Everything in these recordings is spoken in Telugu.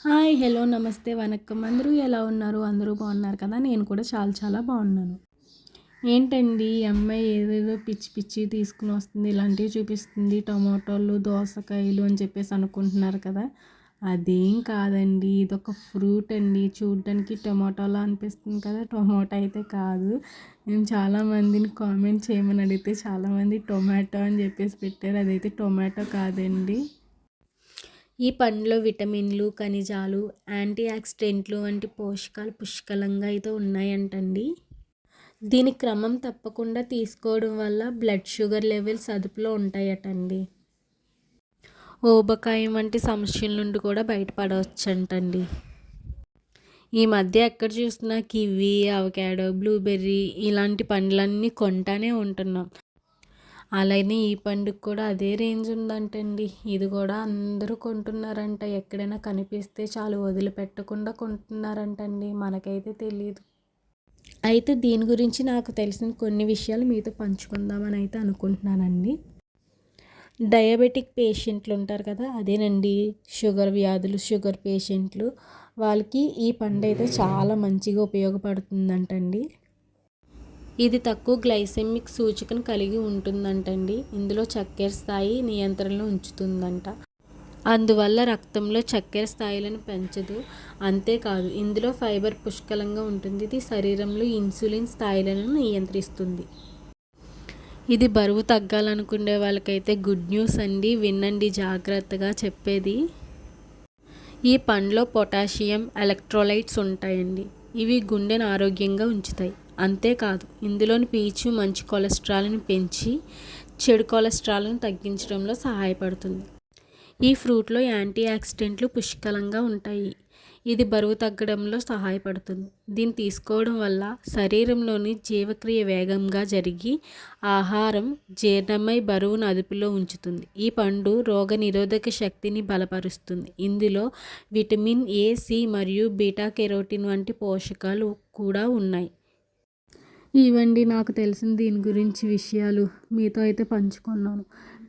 హాయ్! హలో! నమస్తే, వణక్కం. అందరూ ఎలా ఉన్నారు? అందరూ బాగున్నారు కదా! నేను కూడా చాలా చాలా బాగున్నాను. ఏంటండి ఈ అమ్మాయి ఏదేదో పిచ్చి పిచ్చివి తీసుకొనొస్తుంది, ఇలాంటివి చూపిస్తుంది, టొమాటోలు, దోసకాయలు అని చెప్పేసి అనుకుంటున్నారు కదా! అదేం కాదండి. ఇదొక ఫ్రూట్ అండి. చూడ్డానికి టొమాటోలా అనిపిస్తుంది కదా! టొమాటో అయితే కాదు. నేను చాలామందిని కామెంట్ చేయమని అడిగితే చాలామంది టొమాటో అని చెప్పేసి పెట్టారు. అదైతే టొమాటో కాదండి. ఈ పండ్లో విటమిన్లు, ఖనిజాలు, యాంటీ ఆక్సిడెంట్లు వంటి పోషకాలు పుష్కలంగా అయితే ఉన్నాయంటండి. దీని క్రమం తప్పకుండా తీసుకోవడం వల్ల బ్లడ్ షుగర్ లెవెల్స్ అదుపులో ఉంటాయటండి. ఊబకాయం వంటి సమస్యల నుండి కూడా బయటపడవచ్చంటండి. ఈ మధ్య ఎక్కడ చూసినా కివి, అవకాడో, బ్లూబెర్రీ ఇలాంటి పండ్లన్నీ కొంటానే ఉంటున్నాం. అలానే ఈ పండుగ కూడా అదే రేంజ్ ఉందంటండి. ఇది కూడా అందరూ కొంటున్నారంట. ఎక్కడైనా కనిపిస్తే చాలు వదిలిపెట్టకుండా కొంటున్నారంటండి. మనకైతే తెలీదు. అయితే దీని గురించి నాకు తెలిసిన కొన్ని విషయాలు మీతో పంచుకుందామని అయితే అనుకుంటున్నానండి. డయాబెటిక్ పేషెంట్లు ఉంటారు కదా, అదేనండి షుగర్ వ్యాధులు, షుగర్ పేషెంట్లు వాళ్ళకి ఈ పండు అయితే చాలా మంచిగా ఉపయోగపడుతుందంటండి. ఇది తక్కువ గ్లైసెమిక్ సూచికను కలిగి ఉంటుందంటండి. ఇందులో చక్కెర స్థాయి నియంత్రణలో ఉంచుతుందంట. అందువల్ల రక్తంలో చక్కెర స్థాయిలను పెంచదు. అంతేకాదు ఇందులో ఫైబర్ పుష్కలంగా ఉంటుంది. ఇది శరీరంలో ఇన్సులిన్ స్థాయిలను నియంత్రిస్తుంది. ఇది బరువు తగ్గాలనుకునే వాళ్ళకైతే గుడ్ న్యూస్ అండి. వినండి జాగ్రత్తగా చెప్పేది. ఈ పండ్లో పొటాషియం, ఎలక్ట్రోలైట్స్ ఉంటాయండి. ఇవి గుండెను ఆరోగ్యంగా ఉంచుతాయి. అంతేకాదు ఇందులోని పీచు మంచి కొలెస్ట్రాల్ని పెంచి చెడు కొలెస్ట్రాల్ను తగ్గించడంలో సహాయపడుతుంది. ఈ ఫ్రూట్లో యాంటీ ఆక్సిడెంట్లు పుష్కలంగా ఉంటాయి. ఇది బరువు తగ్గడంలో సహాయపడుతుంది. దీన్ని తీసుకోవడం వల్ల శరీరంలోని జీవక్రియ వేగంగా జరిగి ఆహారం జీర్ణమై బరువును అదుపులో ఉంచుతుంది. ఈ పండు రోగనిరోధక శక్తిని బలపరుస్తుంది. ఇందులో విటమిన్ ఏ, సి మరియు బీటా కెరోటిన్ వంటి పోషకాలు కూడా ఉన్నాయి. ఇవండి నాకు తెలిసిన దీని గురించి విషయాలు మీతో అయితే పంచుకున్నాను.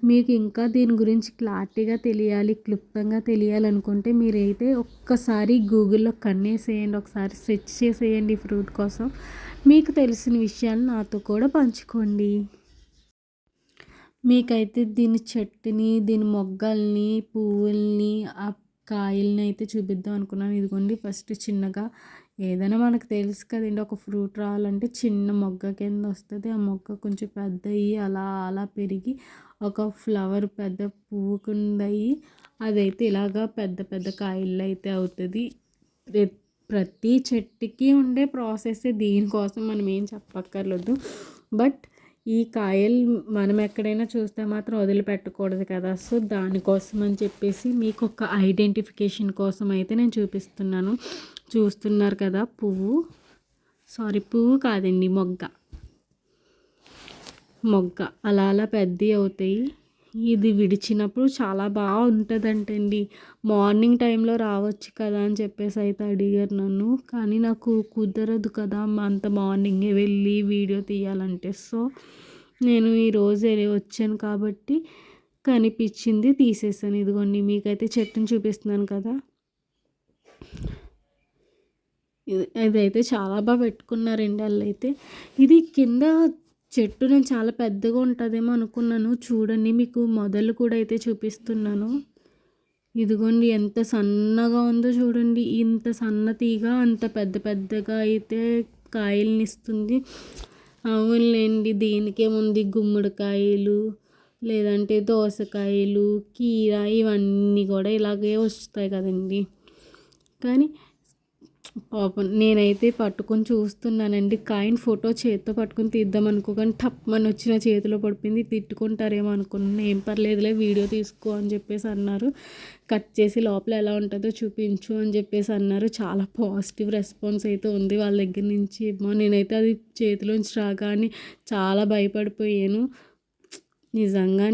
మీకు ఇంకా దీని గురించి క్లారిటీగా తెలియాలి, క్లుప్తంగా తెలియాలనుకుంటే మీరైతే ఒక్కసారి గూగుల్లో కన్నేసేయండి, ఒకసారి సెర్చ్ చేసేయండి ఫ్రూట్ కోసం. మీకు తెలిసిన విషయాలు నాతో కూడా పంచుకోండి. మీకైతే దీని చెట్టుని, దీని మొగ్గల్ని, పువ్వుల్ని, ఆ కాయల్ని అయితే చూపిద్దాం అనుకున్నాను. ఇదిగోండి ఫస్ట్ చిన్నగా ఏదైనా మనకు తెలుసు కదండి, ఒక ఫ్రూట్ రావాలంటే చిన్న మొగ్గ కింద వస్తుంది. ఆ మొగ్గ కొంచెం పెద్దయి అలా అలా పెరిగి ఒక ఫ్లవర్ పెద్ద పువ్వు కింద అయ్యి అదైతే ఇలాగా పెద్ద పెద్ద కాయలు అయితే అవుతుంది. ప్రతి చెట్టుకి ఉండే ప్రాసెస్, దీనికోసం మనం ఏం చెప్పక్కర్లేదు. బట్ ఈ కాయలు మనం ఎక్కడైనా చూస్తే మాత్రం వదిలిపెట్టకూడదు కదా. సో దానికోసం అని చెప్పేసి మీకు ఒక ఐడెంటిఫికేషన్ కోసం అయితే నేను చూపిస్తున్నాను. చూస్తున్నారు కదా పువ్వు కాదండి, మొగ్గ అలా అలా పెద్దవి అవుతాయి. ఇది విడిచినప్పుడు చాలా బాగా ఉంటుందంటండి. మార్నింగ్ టైంలో రావచ్చు కదా అని చెప్పేసి అయితే అడిగారు నన్ను. కానీ నాకు కుదరదు కదా అంత మార్నింగే వెళ్ళి వీడియో తీయాలంటే. సో నేను ఈరోజు వచ్చాను కాబట్టి కనిపించింది తీసేసాను. ఇదిగోండి మీకైతే చెట్టుని చూపిస్తున్నాను కదా. ఇదైతే చాలా బాగా పెట్టుకున్నారండి వాళ్ళైతే. ఇది కింద చెట్టు నేను చాలా పెద్దగా ఉంటుందేమో అనుకున్నాను. చూడండి మీకు మొదలు కూడా అయితే చూపిస్తున్నాను. ఇదిగోండి ఎంత సన్నగా ఉందో చూడండి. ఇంత సన్న తీగ అంత పెద్ద పెద్దగా అయితే కాయల్ని ఇస్తుంది. అవునులేండి, దీనికేముంది, గుమ్మడికాయలు లేదంటే దోసకాయలు, కీర ఇవన్నీ కూడా ఇలాగే వస్తాయి కదండి. కానీ పాపం నేనైతే పట్టుకొని చూస్తున్నానండి. కాయిన్ ఫోటో చేతితో పట్టుకొని తీద్దాం అనుకోగానే టప్మని వచ్చి నా చేతిలో పడిపోయింది. తిట్టుకుంటారేమో అనుకున్నాను. ఏం పర్లేదులే వీడియో తీసుకో అని చెప్పేసి అన్నారు. కట్ చేసి లోపల ఎలా ఉంటుందో చూపించు అని చెప్పేసి అన్నారు. చాలా పాజిటివ్ రెస్పాన్స్ అయితే ఉంది వాళ్ళ దగ్గర నుంచి. ఏమో నేనైతే అది చేతిలోంచి రాగానే చాలా భయపడిపోయాను నిజంగా.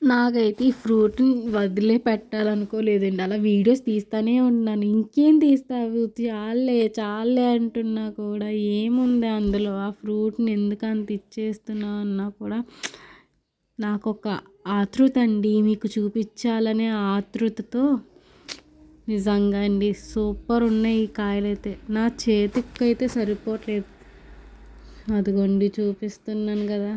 నాకైతే ఈ ఫ్రూట్ని వదిలే పెట్టాలనుకోలేదండి. అలా వీడియోస్ తీస్తూనే ఉన్నాను. ఇంకేం తీస్తావు, చాలే చాలే అంటున్నా కూడా ఏముంది అందులో, ఆ ఫ్రూట్ని ఎందుకు అంత ఇచ్చేస్తున్నావు అన్నా కూడా నాకొక ఆతృత అండి మీకు చూపించాలనే ఆతృతతో నిజంగా అండి సూపర్ ఉన్నాయి ఈ కాయలైతే. నా చేతికైతే సరిపోవట్లేదు. అదిగోండి చూపిస్తున్నాను కదా.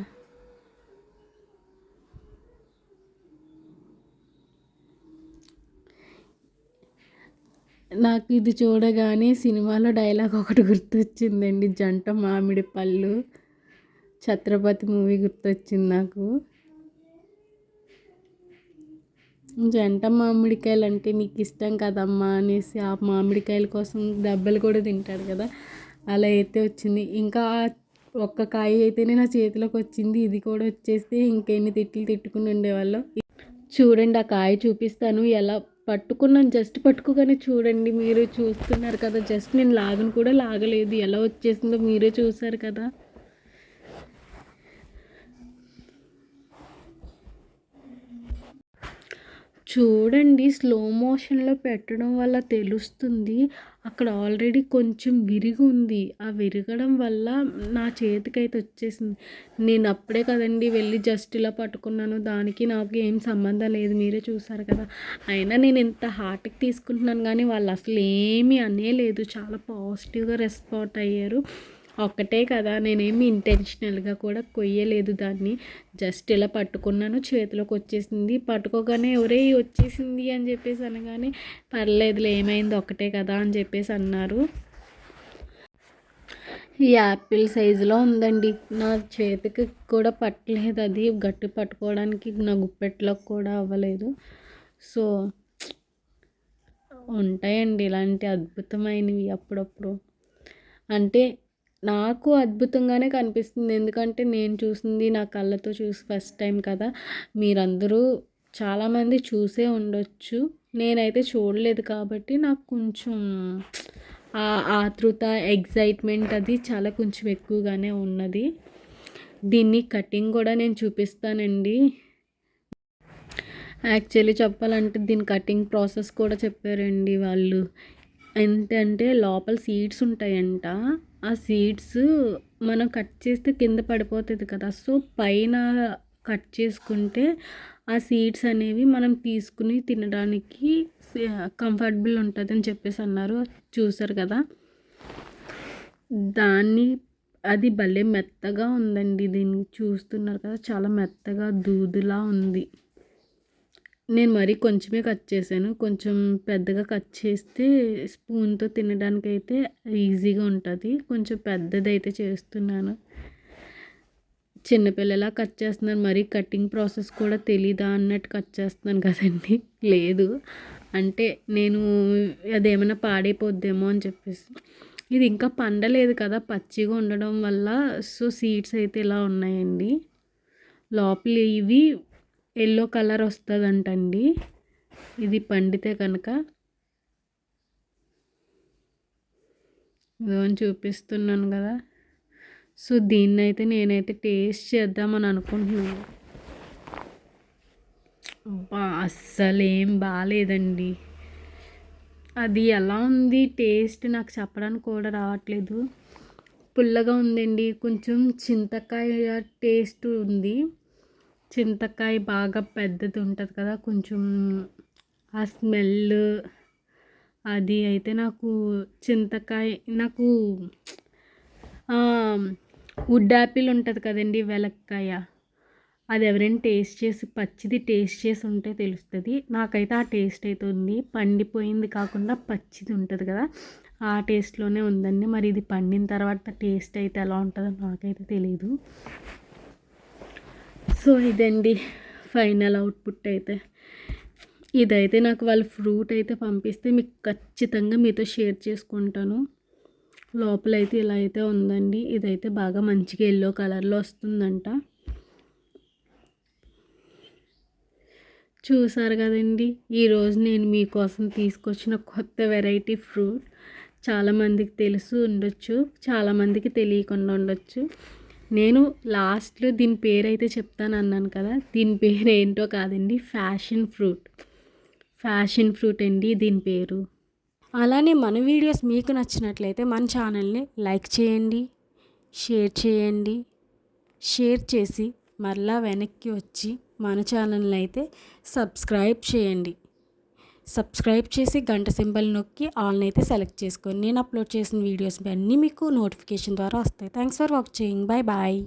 నాకు ఇది చూడగానే సినిమాలో డైలాగ్ ఒకటి గుర్తొచ్చిందండి. జంట మామిడి పళ్ళు, ఛత్రపతి మూవీ గుర్తొచ్చింది నాకు. జంట మామిడికాయలు అంటే నీకు ఇష్టం కదమ్మా అనేసి ఆ మామిడికాయల కోసం దెబ్బలు కూడా తింటాడు కదా, అలా అయితే వచ్చింది. ఇంకా ఒక్క కాయ అయితేనే నా చేతిలోకి వచ్చింది, ఇది కూడా వచ్చేస్తే ఇంకెన్ని తిట్లు తిట్టుకుని ఉండేవాళ్ళం. చూడండి ఆ కాయ చూపిస్తాను ఎలా పట్టుకున్నాను. జస్ట్ పట్టుకోగానే చూడండి, మీరు చూస్తున్నారు కదా. జస్ట్ నేను లాగను కూడా లాగలేదు, ఎలా వచ్చేసిందో మీరే చూసారు కదా. చూడండి స్లో మోషన్లో పెట్టడం వల్ల తెలుస్తుంది. అక్కడ ఆల్రెడీ కొంచెం విరిగి ఉంది. ఆ విరగడం వల్ల నా చేతికైతే వచ్చేసింది. నేను అప్పుడే కదండి వెళ్ళి జస్ట్ ఇలా పట్టుకున్నాను, దానికి నాకు ఏం సంబంధం లేదు, మీరే చూసారు కదా. అయినా నేను ఇంత హార్ట్కి తీసుకుంటున్నాను కానీ వాళ్ళు అసలు ఏమీ అనేలేదు, చాలా పాజిటివ్గా రెస్పాండ్ అయ్యారు. ఒక్కటే కదా, నేనేమి ఇంటెన్షనల్గా కూడా కొయ్యలేదు దాన్ని, జస్ట్ ఇలా పట్టుకున్నాను, చేతిలోకి వచ్చేసింది. పట్టుకోగానే ఒరే వచ్చేసింది అని చెప్పేసి అనగానే పర్లేదులే ఏమైంది ఒక్కటే కదా అని చెప్పేసి అన్నారు. ఈ యాపిల్ సైజులో ఉందండి, నా చేతికి కూడా పట్టలేదు, అది గట్టి పట్టుకోవడానికి నా గుప్పెట్లో కూడా అవ్వలేదు. సో ఉంటాయండి ఇలాంటి అద్భుతమైనవి అప్పుడప్పుడు. అంటే నాకు అద్భుతంగానే కనిపిస్తుంది, ఎందుకంటే నేను చూసింది నా కళ్ళతో చూసి ఫస్ట్ టైం కదా. మీరందరూ చాలామంది చూసే ఉండొచ్చు, నేనైతే చూడలేదు కాబట్టి నాకు కొంచెం ఆ ఆతృత ఎగ్జైట్మెంట్ అది చాలా కొంచెం ఎక్కువగానే ఉన్నది. దీన్ని కటింగ్ కూడా నేను చూపిస్తానండి. యాక్చువల్లీ చెప్పాలంటే దీని కటింగ్ ప్రాసెస్ కూడా చెప్పారండి వాళ్ళు. ఏంటంటే లోపల సీడ్స్ ఉంటాయంట, ఆ సీడ్స్ మనం కట్ చేస్తే కింద పడిపోతుంది కదా. సో పైన కట్ చేసుకుంటే ఆ సీడ్స్ అనేవి మనం తీసుకుని తినడానికి కంఫర్టబుల్ ఉంటుంది అని చెప్పేసి అన్నారు. చూసారు కదా, దాన్ని అది భలే మెత్తగా ఉందండి. దీన్ని చూస్తున్నారు కదా, చాలా మెత్తగా దూదులా ఉంది. నేను మరీ కొంచెమే కట్ చేశాను, కొంచెం పెద్దగా కట్ చేస్తే స్పూన్తో తినడానికి అయితే ఈజీగా ఉంటుంది. కొంచెం పెద్దదైతే చేస్తున్నాను. చిన్నపిల్లలా కట్ చేస్తున్నాను, మరీ కటింగ్ ప్రాసెస్ కూడా తెలీదా అన్నట్టు కట్ చేస్తున్నాను కదండి. లేదు అంటే నేను అదేమైనా పాడైపోద్దేమో అని చెప్పేసి. ఇది ఇంకా పండలేదు కదా, పచ్చిగా ఉండడం వల్ల. సో సీడ్స్ అయితే ఇలా ఉన్నాయండి. లోపల ఇవి ఎల్లో కలర్ వస్తుందంటండి ఇది పండితే కనుక. ఇదిగోని చూపిస్తున్నాను కదా. సో దీన్నైతే నేనైతే టేస్ట్ చేద్దామని అనుకుంటున్నాను. అస్సలు ఏం బాగాలేదండి. అది ఎలా ఉంది టేస్ట్ నాకు చెప్పడానికి కూడా రావట్లేదు. పుల్లగా ఉందండి, కొంచెం చింతకాయ టేస్ట్ ఉంది. చింతకాయ బాగా పెద్దది ఉంటుంది కదా, కొంచెం ఆ స్మెల్ అది అయితే నాకు చింతకాయ నాకు వుడ్ యాపిల్ ఉంటుంది కదండి, వెలక్కాయ, అది ఎవరైనా టేస్ట్ చేసి పచ్చిది టేస్ట్ చేసి ఉంటే తెలుస్తుంది. నాకైతే ఆ టేస్ట్ అయితే ఉంది, పండిపోయింది కాకుండా పచ్చిది ఉంటుంది కదా, ఆ టేస్ట్లోనే ఉందండి. మరి ఇది పండిన తర్వాత టేస్ట్ అయితే ఎలా ఉంటుందో నాకైతే తెలీదు. సో ఇదండి ఫైనల్ అవుట్పుట్ అయితే. ఇదైతే నాకు వాళ్ళు ఫ్రూట్ అయితే పంపిస్తే మీకు ఖచ్చితంగా మీతో షేర్ చేసుకుంటాను. లోపలైతే ఇలా అయితే ఉందండి. ఇదైతే బాగా మంచిగా ఎల్లో కలర్లో వస్తుందంట. చూసారు కదండి, ఈరోజు నేను మీకోసం తీసుకొచ్చిన కొత్త వెరైటీ ఫ్రూట్. చాలామందికి తెలుసు ఉండొచ్చు, చాలామందికి తెలియకుండా ఉండొచ్చు. నేను లాస్ట్లో దీని పేరు అయితే చెప్తాను అన్నాను కదా, దీని పేరు ఏంటో కాదండి, ఫ్యాషన్ ఫ్రూట్ అండి దీని పేరు. అలానే మన వీడియోస్ మీకు నచ్చినట్లయితే మన ఛానల్ని లైక్ చేయండి, షేర్ చేసి మరలా వెనక్కి వచ్చి మన ఛానల్ని అయితే సబ్స్క్రైబ్ చేయండి. సబ్స్క్రైబ్ చేసి గంట సింబల్ నొక్కి ఆల్ని అయితే సెలెక్ట్ చేసుకోండి. నేను అప్లోడ్ చేసిన వీడియోస్ అన్నీ మీకు నోటిఫికేషన్ ద్వారా వస్తాయి. Thanks for watching. Bye bye.